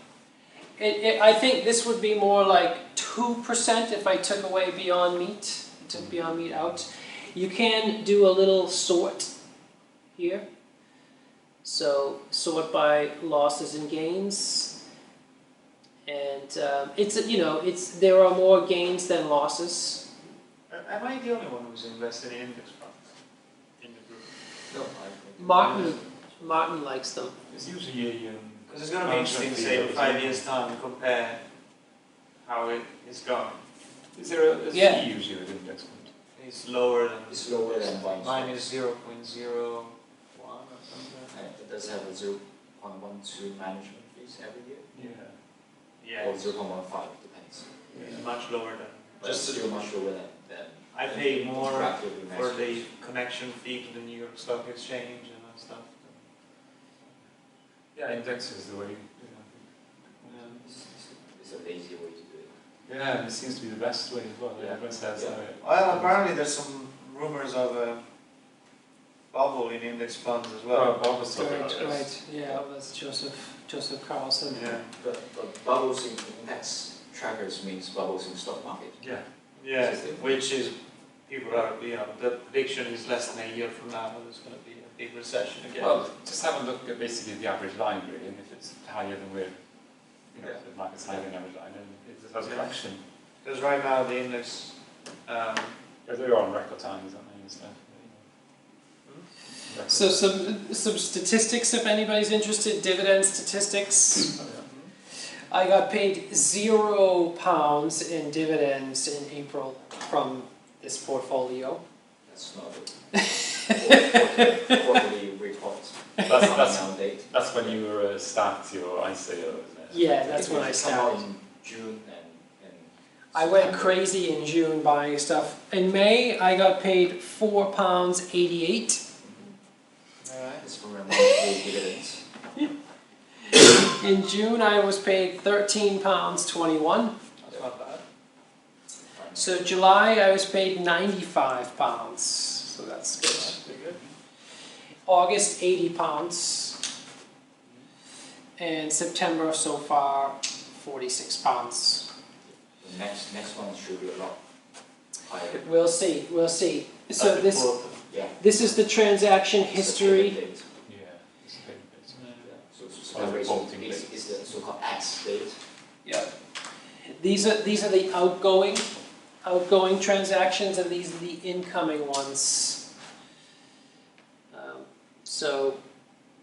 I think this would be more like 2% if I took away Beyond Meat, took Beyond Meat out. You can do a little sort here. So sort by losses and gains. And there are more gains than losses. Am I the only one who's invested in index funds in the group? No, Martin likes them. It's usually Because it's going to be interesting to say in 5 years' time and compare how it is going. Is there a Yeah. fee usually with index fund? It's lower than buying mine is stocks. 0.01 or something. And it does have a 0.12 management fees every year, Yeah, or 0.15, depends. it's much lower than. But it's still much lower than I pay more interactive for investors. the connection fee to the New York Stock Exchange and that stuff. Yeah, index is the way. It's a lazy way to do it. Yeah, it seems to be the best way as well. Yeah. Everyone says Yeah. that. Well, apparently there's some rumors of a bubble in index funds as well. Well, Bob was talking about this. Right. Yeah, that's Joseph Carlson. Yeah. But bubbles in index trackers means bubbles in stock market. Yeah. Yeah, which is, people are, the prediction is less than a year from now, there's going to be a big recession again. Well, just have a look at basically the average line really, and if it's higher than we're, Yeah. if the market's higher than the average line, then it has a correction. Because right now the index, Yeah, they're on record times, aren't they, and stuff. Record So times. some statistics, if anybody's interested, dividend statistics. Oh, yeah. I got paid £0 in dividends in April from this portfolio. That's not a quarterly report. That's Now date. That's when you were start your ICO, isn't it? Yeah, that's when I It come out started. in June and I went September. crazy in June buying stuff. In May, I got paid £4.88. alright, It's from a monthly dividends. In June, I was paid £13.21. that's not bad. So July I was paid £95, so that's good. Pretty good. August £80, and September so far £46. The next one should be a lot higher. We'll see, we'll see. So At the this quarter. Yeah. this is the transaction history. Yeah, it's a bit. So September is the so-called X date. Yeah. These are the outgoing transactions, and these are the incoming ones. So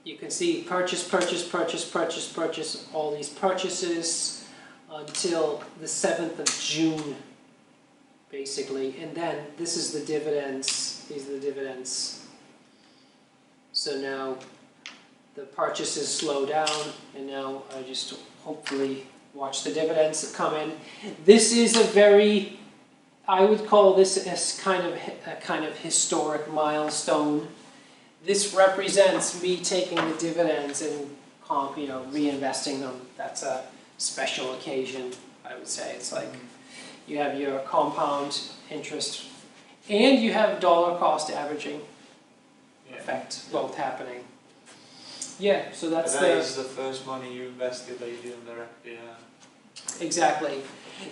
you can see purchase, all these purchases until the 7th of June, basically. And then this is the dividends. These are the dividends. So now the purchases slow down, and now I just hopefully watch the dividends come in. This is a very, I would call this as kind of historic milestone. This represents me taking the dividends and reinvesting them. That's a special occasion, I would say. It's like you have your compound interest and you have dollar cost averaging effect both happening. Yeah, so that's That is the first money you invested that you didn't directly. Exactly.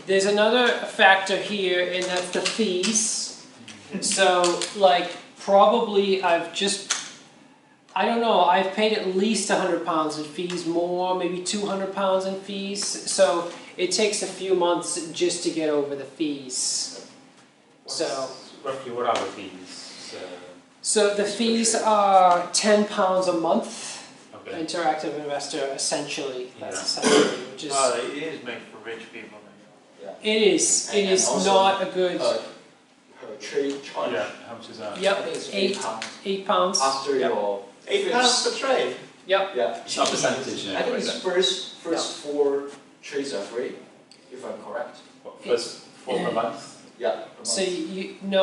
There's another factor here, and that's the fees. So, like, probably I don't know, I've paid at least £100 in fees, more, maybe £200 in fees. So, it takes a few months just to get over the fees. So, Roughly what are the fees? so the fees are £10 a month. Okay. Interactive investor, essentially. That's Yeah. essentially, which is. Well, it is made for rich people. It is. It And is also, not a good. Her trade charge. Yeah, how much is that? Yep, I think it's £8. £8 after Yep. your £8 per trade. Yep. Yeah. It's not percentage, I think it's first 4 trades are free, if I'm correct. What, first 4 per month? Yeah. Per month. So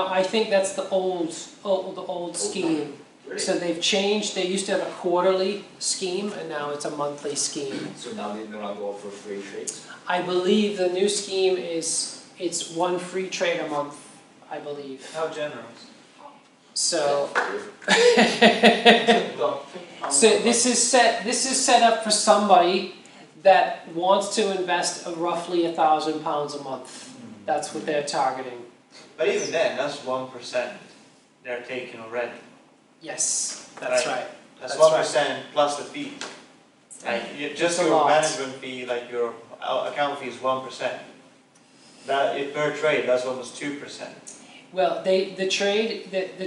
I think that's the old scheme. Really? So they've changed. They used to have a quarterly scheme, and now it's a monthly scheme. So now they no longer offer free trades. I believe the new scheme is it's 1 free trade a month. I believe. How generous. So. So this is set up for somebody that wants to invest roughly £1,000 a month. That's what they're targeting. But even then, that's 1% they're taking already. Yes, that's right. That's That's 1% plus the fees. Like just a your lot. management fee, like your account fee is 1%. That if per trade, that's almost 2%. Well, the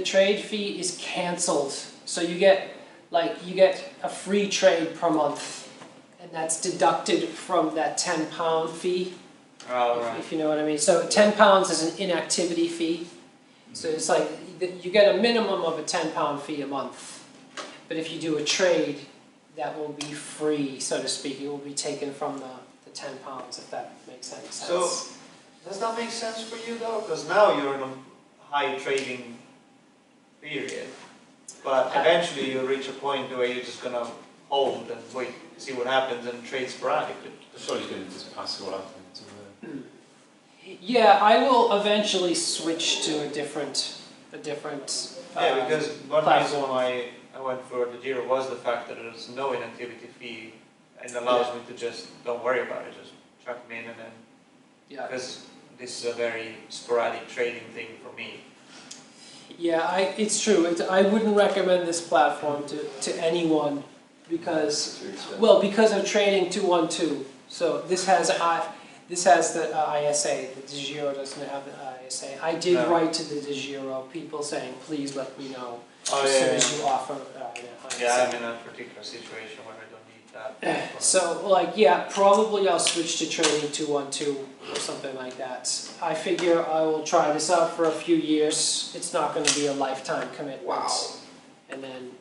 trade fee is cancelled, so you get a free trade per month, and that's deducted from that £10 fee. Oh, right. If you know what I mean. So £10 is an inactivity fee. So it's like you get a minimum of a £10 fee a month. But if you do a trade, that will be free, so to speak. It will be taken from the £10, if that makes any sense. So, does that make sense for you though? Because now you're in a high trading period. But eventually you'll reach a point where you're just going to hold and wait, see what happens and trade sporadically. Surely you can just pass it all out into the... Yeah, I will eventually switch to a different Yeah, because one reason why I went for the Giro was the fact that there's no inactivity fee and allows me to just don't worry about it, just chuck me in and then, because this is a very sporadic trading thing for me. Yeah, it's true. I wouldn't recommend this platform to anyone because of trading 212. So this has the ISA. The Giro doesn't have the ISA. I did write to the Giro people saying, please let me know as soon as you offer an ISA. Yeah, I'm in a particular situation where I don't need that. So, probably I'll switch to trading 212 or something like that. I figure I will try this out for a few years. It's not going to be a lifetime commitment. Wow. And then...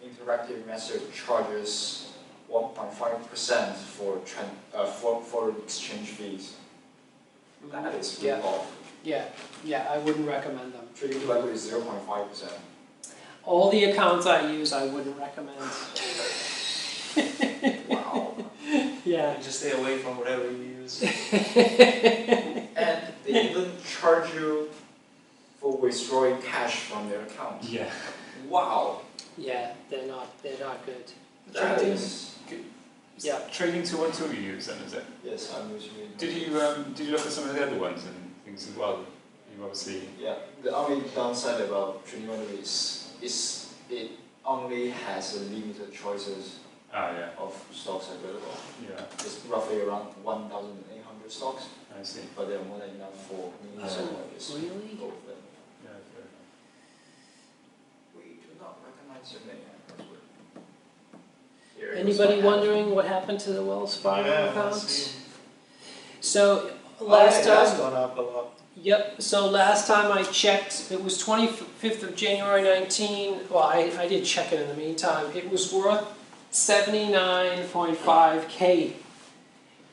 Interactive investor charges 1.5% for exchange fees. That is really low. Yeah, I wouldn't recommend them. Trading level is 0.5%. All the accounts I use, I wouldn't recommend. Wow. Yeah. Just stay away from whatever you use. charge you for withdrawing cash from their account. Yeah. Wow. Yeah, they're not good. That Trading. is, Yeah. Trading 212 you use then, is it? yes, I'm usually. Did you look at some of the other ones and things as well? You obviously. Yeah, the only downside about trading is it only has a limited choices Yeah. of stocks available. Yeah. It's roughly around 1,800 stocks, I see. but they're more than enough for me, so I just Really? go with them. Yeah, fair enough. We do not recognize your name. Here, Anybody it's my wondering what happened to the Wells Fargo Yeah, account? let's see. So last It has time, gone up a lot. yep. So last time I checked, it was 25th of January 19. Well, I did check it in the meantime. It was worth 79.5K.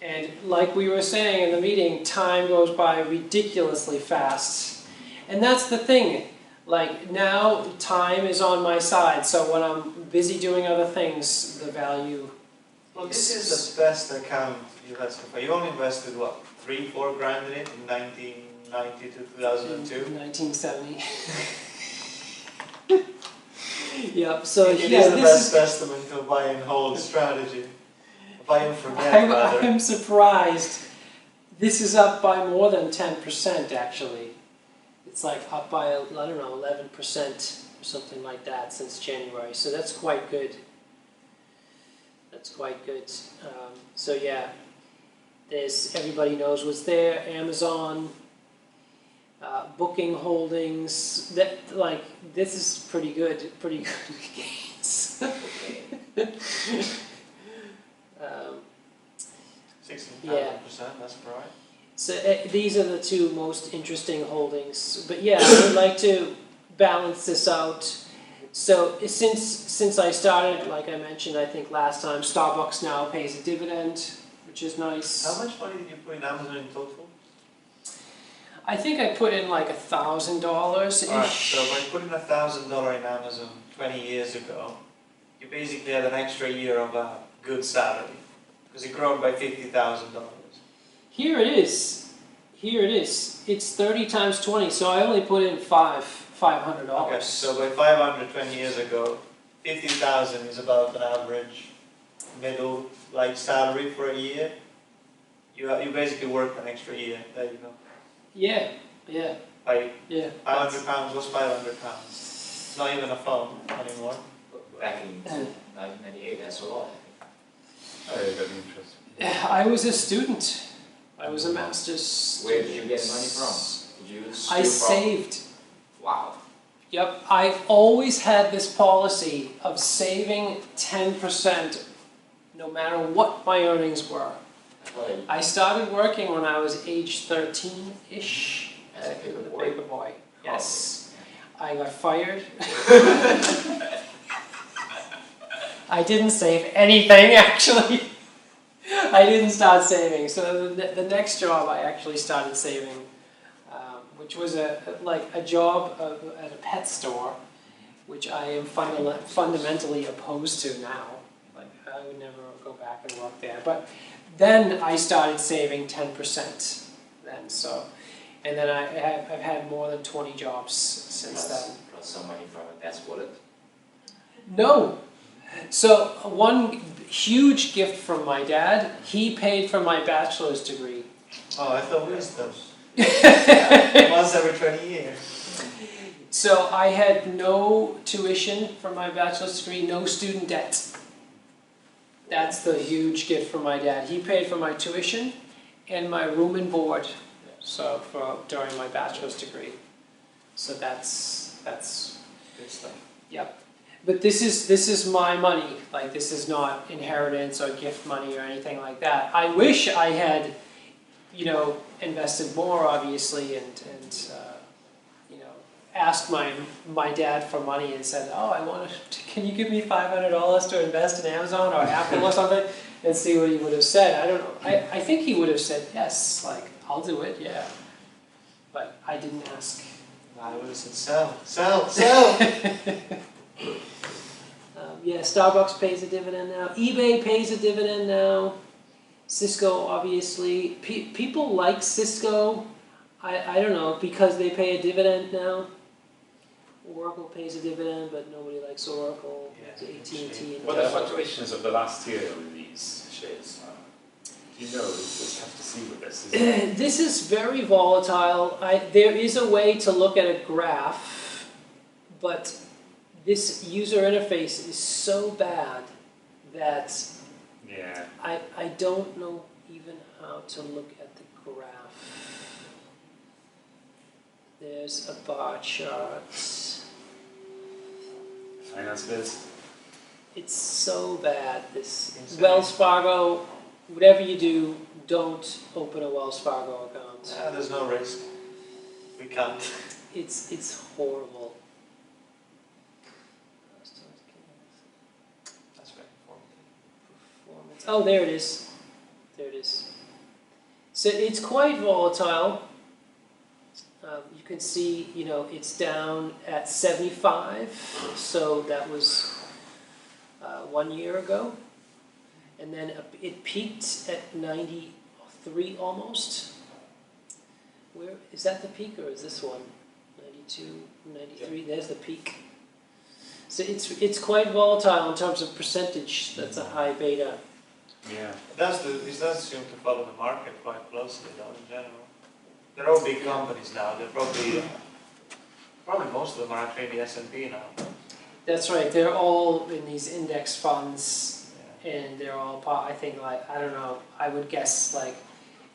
And like we were saying in the meeting, time goes by ridiculously fast. And that's the thing. Like now, time is on my side. So when I'm busy doing other things, the value. Well, this is the best account you've had so far. You only invested what, 3-4 grand in it in 1990 to 2002. 1970. Yep. So It yeah, is the this best is. testament to a buy and hold strategy. A buy and forget rather. I'm surprised. This is up by more than 10% actually. It's like up by, I don't know, 11% or something like that since January. So that's quite good. That's quite good. So yeah, there's, everybody knows what's there. Amazon, Booking Holdings. That, like, this is pretty good gains. 16,000%, that's right. So these are the two most interesting holdings. But yeah, I would like to balance this out. So since I started, like I mentioned, I think last time, Starbucks now pays a dividend, which is nice. How much money did you put in Amazon in total? I think I put in like $1,000-ish. Alright, so by putting $1,000 in Amazon 20 years ago, you basically had an extra year of a good salary. Because it grown by $50,000. Here it is. Here it is. It's 30 times 20, so I only put in $500. Okay, so by 520 years ago, 50,000 is about an average middle like salary for a year. You basically work an extra year. There you go. Yeah, yeah, By yeah. £500 was £500. It's not even a phone anymore. Back in 1998, that's a lot. Oh, yeah, got the interest. I was a student. I was a master's Where student. did you get money from? Did you steal I from? saved. Wow. Yep, I've always had this policy of saving 10% no matter what my earnings were. I started working when I was age 13-ish As a paper boy? paper boy. Yes. I got fired. I didn't save anything actually. I didn't start saving. So the next job I actually started saving, which was a job at a pet store, which I am fundamentally opposed to now. Like I would never go back and work there. But then I started saving 10% then. So, and then I've had more than 20 jobs since then. Plus some money from a dad's wallet. No. So one huge gift from my dad, he paid for my bachelor's degree. Oh, I thought wisdom. Once every 20 years. So I had no tuition for my bachelor's degree, no student debt. That's the huge gift from my dad. He paid for my tuition and my room and board. So during my bachelor's degree. So that's Good stuff. yep. But this is my money. Like this is not inheritance or gift money or anything like that. I wish I had, invested more obviously and asked my dad for money and said, oh, can you give me $500 to invest in Amazon or Apple or something, and see what he would have said. I don't know. I think he would have said yes, like I'll do it, yeah. But I didn't ask. I would have said sell. Yeah, Starbucks pays a dividend now. eBay pays a dividend now. Cisco, obviously. People like Cisco. I don't know, because they pay a dividend now. Oracle pays a dividend, but nobody likes Oracle. Yeah, It's AT&T. What are the fluctuations of the last year with these shares? Do you know? It's tough to see with this, isn't it? This is very volatile. There is a way to look at a graph, but this user interface is so bad that Yeah. I don't know even how to look at the graph. There's a bar chart. Finance biz? It's so bad, this. Insane. Wells Fargo, whatever you do, don't open a Wells Fargo account. There's no risk. We can't. It's horrible. That's very informative. Performance. Oh, there it is. There it is. So it's quite volatile. You can see, you know, it's down at 75. So that was 1 year ago. And then it peaked at 93 almost. Where is that the peak or is this one? 92, 93. There's the peak. So it's quite volatile in terms of percentage. That's a high beta. Yeah. It does seem to follow the market quite closely, though, in general. They're all big companies now. They're probably most of them are actually in the S&P now. That's right. They're all in these index funds, Yeah. and they're all I think like I don't know. I would guess like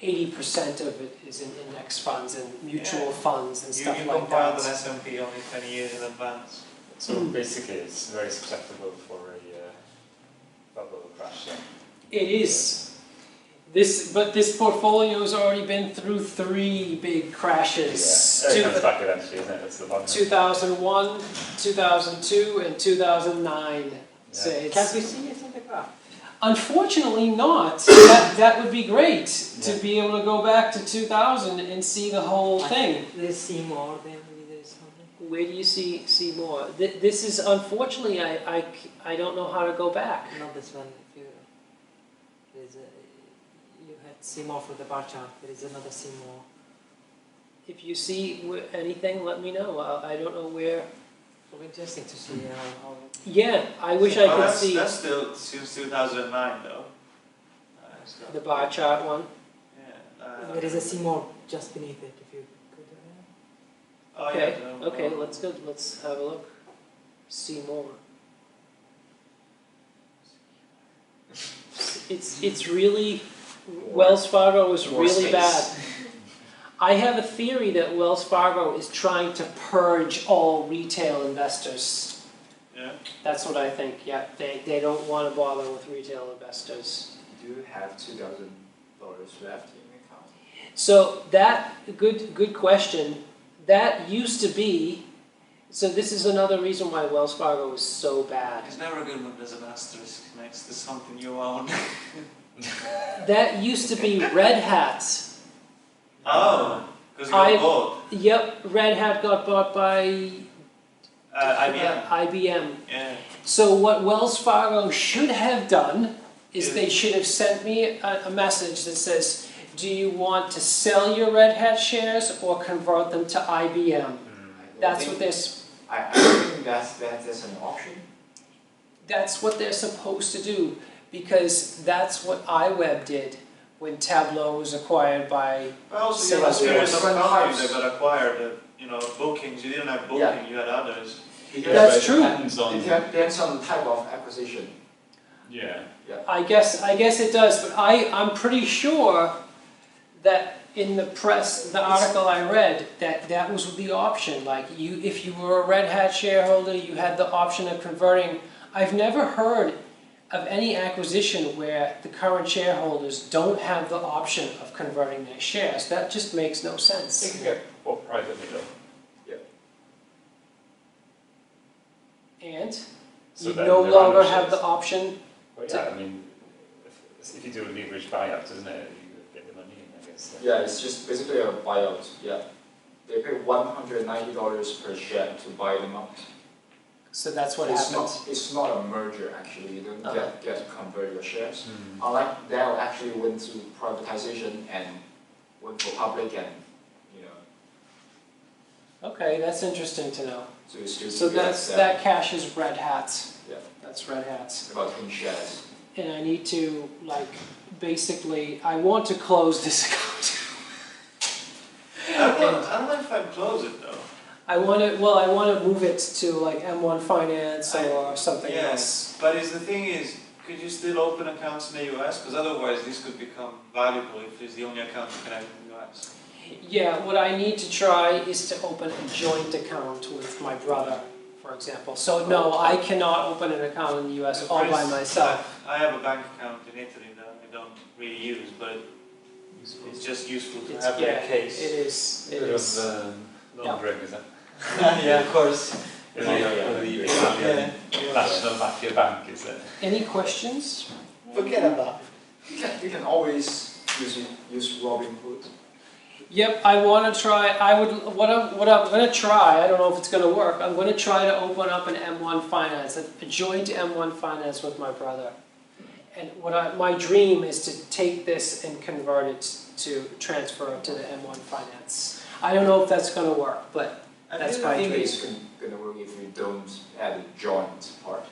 80% of it is in index funds and mutual funds and stuff You like compiled an that. S&P only 20 years in advance. So basically, it's very susceptible for a bubble crash. Yeah. It is. But this portfolio's already been through 3 big crashes. It comes back eventually, isn't it? That's the bottom. 2001, 2002, and 2009. So Yeah. it's, Can't we see it in the graph? unfortunately not. That would be great to be able to go back to 2000 and see the whole thing. There's see more, then maybe there's something. Where do you see more? This is unfortunately I don't know how to go back. Not this one. If you had see more for the bar chart. There is another see more. If you see anything, let me know. I don't know where. So interesting to see how Yeah, I wish I could see That's still since 2009, though. the bar chart one. Yeah. there is a see more just beneath it. If you could. Oh, Okay, yeah, okay, let's go. Let's have a look. See more. It's really Wells Fargo is really bad. I have a theory that Wells Fargo is trying to purge all retail investors. Yeah. That's what I think. Yeah, they don't want to bother with retail investors. Do you have $2,000 left in your account? So that good question. That used to be. So this is another reason why Wells Fargo is so bad. It's never good when there's an asterisk next to something you own. That used to be Red Hat. Oh, because it got bought. Yep, Red Hat got bought by IBM. IBM. Yeah. So what Wells Fargo should have done is Yeah. they should have sent me a message that says, do you want to sell your Red Hat shares or convert them to IBM? That's what I think that's an option. that's what they're supposed to do, because that's what iWeb did when Tableau was acquired by. But also, you have Salesforce. experience of companies that got acquired. Bookings. You didn't have booking. Yeah. You had others. That's true. It depends on the type of acquisition. Yeah. I guess it does, but I'm pretty sure that in the press, the article I read, that was the option. Like if you were a Red Hat shareholder, you had the option of converting. I've never heard of any acquisition where the current shareholders don't have the option of converting their shares. That just makes no sense. They can get bought privately though. And So you then no they're longer owner have the shares. option. Well, yeah, I mean, if you do a leveraged buyout, isn't it? You get the money in, I guess. Yeah, it's just basically a buyout. Yeah, they pay $190 per share to buy them out. So that's what It's happens. it's not a merger actually. You don't get to convert your shares. Unlike Dell actually went through privatization and went for public, and Okay, that's interesting to know. So you still So keep it at that's, 7. that cash is red hats. Yeah. That's red hats. About 10 shares. And I need to, like, basically, I want to close this account. I don't know if I'd close it though. I want to move it to like M1 Finance or something else. Yes, but the thing is, could you still open accounts in the US? Because otherwise this could become valuable if it's the only account you can have in the US. Yeah, what I need to try is to open a joint account with my brother, for example. So no, I cannot open an account in the US all by myself. I have a bank account in Italy that I don't really use, but it's just useful to have Yeah, that case. it is. It Bit is. of laundering, is that? Yeah, of course. Is Yeah, it yeah. the Yeah. Italian National Mafia Bank, is it? Any questions? Forget about it. You can always use Robinhood. Yep, I want to try. What I'm going to try. I don't know if it's going to work. I'm going to try to open up an M1 Finance, a joint M1 Finance with my brother. And my dream is to take this and convert it to transfer it to the M1 Finance. I don't know if that's going to work, but that's my I think dream. it's gonna work if you don't add a joint part,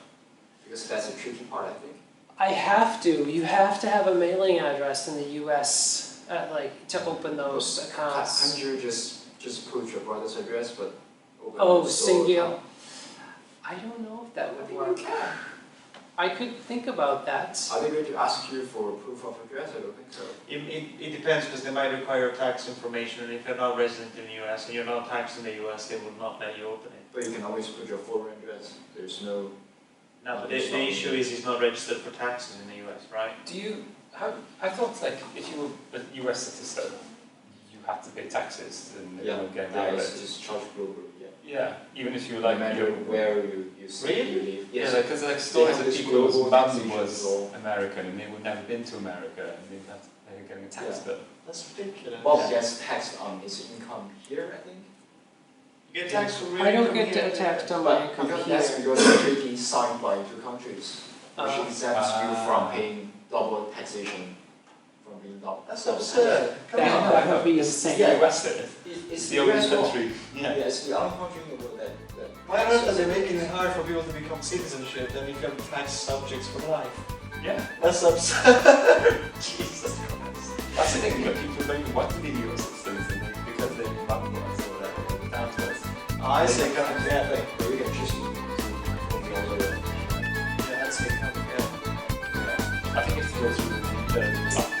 because that's a tricky part, I think. I have to. You have to have a mailing address in the U.S. To open those accounts. Can't you just put your brother's address, but open Oh, a sole singular. account? I don't know if that I would think work. you can. I could think about that. Are they going to ask you for proof of address? I don't think so. It depends because they might require tax information, and if you're not resident in the US and you're not taxed in the US, they will not let you open it. But you can always put your foreign address. There's no. No, but the issue is he's not registered for taxes in the US, right? I thought like if you were a US citizen, you had to pay taxes and they would get out of it. It's charged globally. Yeah. Yeah, even if you No like matter where you Really? you live. Yeah, Yes. because like stories have of this people whose global mum taxation was law. American and they would never been to America and they're getting a tax bill. That's ridiculous. Bob gets taxed on his income here, I think. You get taxed for real I don't income get here. taxed on my income because here. that's because the treaty is signed by 2 countries, which Uh, exempts you from paying double taxation, from being double. That's double absurd. Come on. that would be It's insane. the US did it. It's It's the only US law. country. Yeah, it's the only country in the world that. Why on earth are they making it hard for people to become citizenship and become tax subjects for life? Yeah. That's absurd. Jesus Christ. That's the thing, but people don't even want to be US citizens because they love us or whatever, they're down to us. I say come yeah, But you can choose to fulfill the. yeah, I'd say come yeah. I think it's to go through the